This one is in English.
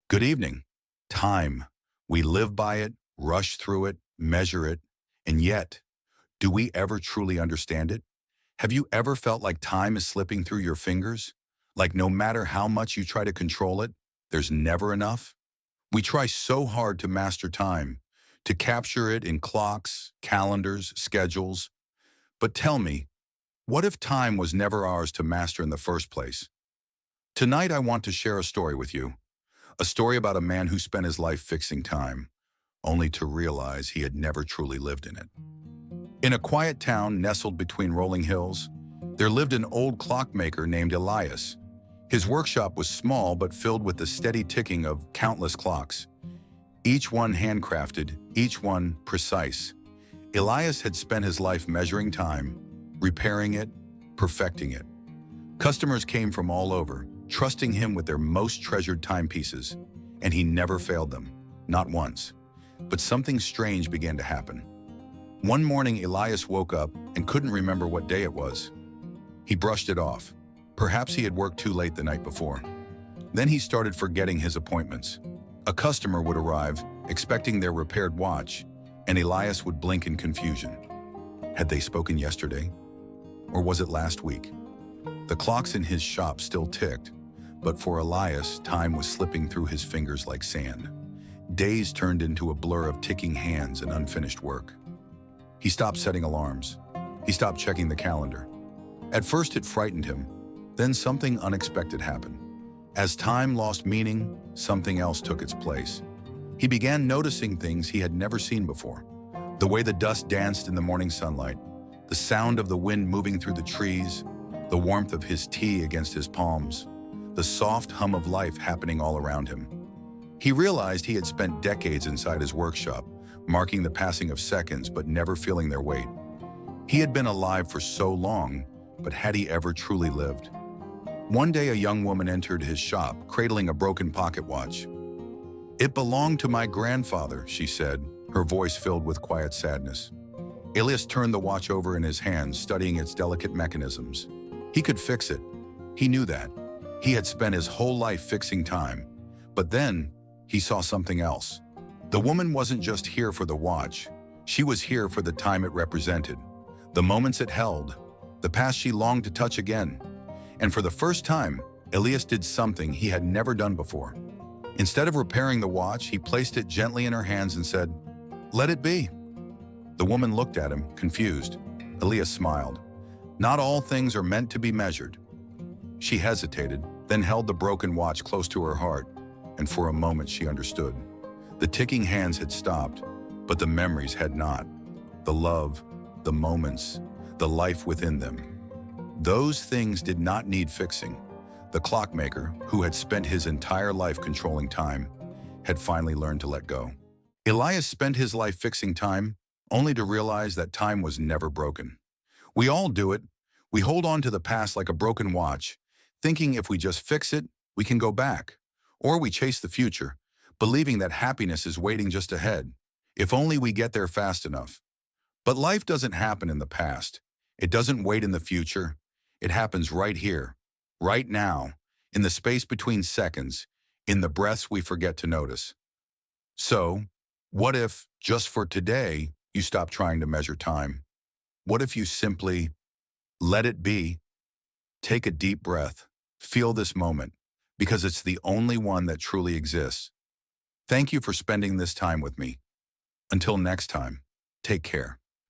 Good evening. Time. We live by it, rush through it, measure it, and yet, do we ever truly understand it? Have you ever felt like time is slipping through your fingers? Like no matter how much you try to control it, there's never enough? We try so hard to master time, to capture it in clocks, calendars, schedules. But tell me, what if time was never ours to master in the first place? Tonight I want to share a story with you. A story about a man who spent his life fixing time, only to realize he had never truly lived in it. In a quiet town nestled between rolling hills, there lived an old clockmaker named Elias. His workshop was small but filled with the steady ticking of countless clocks, each one handcrafted, each one precise. Elias had spent his life measuring time, repairing it, perfecting it. Customers came from all over, trusting him with their most treasured timepieces, and he never failed them, not once. But something strange began to happen. One morning, Elias woke up and couldn't remember what day it was. He brushed it off. Perhaps he had worked too late the night before. Then he started forgetting his appointments. A customer would arrive, expecting their repaired watch, and Elias would blink in confusion. Had they spoken yesterday? Or was it last week? The clocks in his shop still ticked, but for Elias, time was slipping through his fingers like sand. Days turned into a blur of ticking hands and unfinished work. He stopped setting alarms. He stopped checking the calendar. At first it frightened him. Then something unexpected happened. As time lost meaning, something else took its place. He began noticing things he had never seen before. The way the dust danced in the morning sunlight, the sound of the wind moving through the trees, the warmth of his tea against his palms, the soft hum of life happening all around him. He realized he had spent decades inside his workshop, marking the passing of seconds but never feeling their weight. He had been alive for so long, but had he ever truly lived? One day a young woman entered his shop, cradling a broken pocket watch. "It belonged to my grandfather," she said, her voice filled with quiet sadness. Elias turned the watch over in his hands, studying its delicate mechanisms. He could fix it. He knew that. He had spent his whole life fixing time. But then, he saw something else. The woman wasn't just here for the watch. She was here for the time it represented, the moments it held, the past she longed to touch again. And for the first time, Elias did something he had never done before. Instead of repairing the watch, he placed it gently in her hands and said, "Let it be." The woman looked at him, confused. Elias smiled. "Not all things are meant to be measured." She hesitated, then held the broken watch close to her heart, and for a moment she understood. The ticking hands had stopped, but the memories had not. The love, the moments, the life within them. Those things did not need fixing. The clockmaker, who had spent his entire life controlling time, had finally learned to let go. Elias spent his life fixing time, only to realize that time was never broken. We all do it. We hold on to the past like a broken watch, thinking if we just fix it, we can go back. Or we chase the future, believing that happiness is waiting just ahead, if only we get there fast enough. But life doesn't happen in the past. It doesn't wait in the future. It happens right here, right now, in the space between seconds, in the breaths we forget to notice. So, what if, just for today, you stop trying to measure time? What if you simply let it be? Take a deep breath. Feel this moment, because it's the only one that truly exists. Thank you for spending this time with me. Until next time, take care.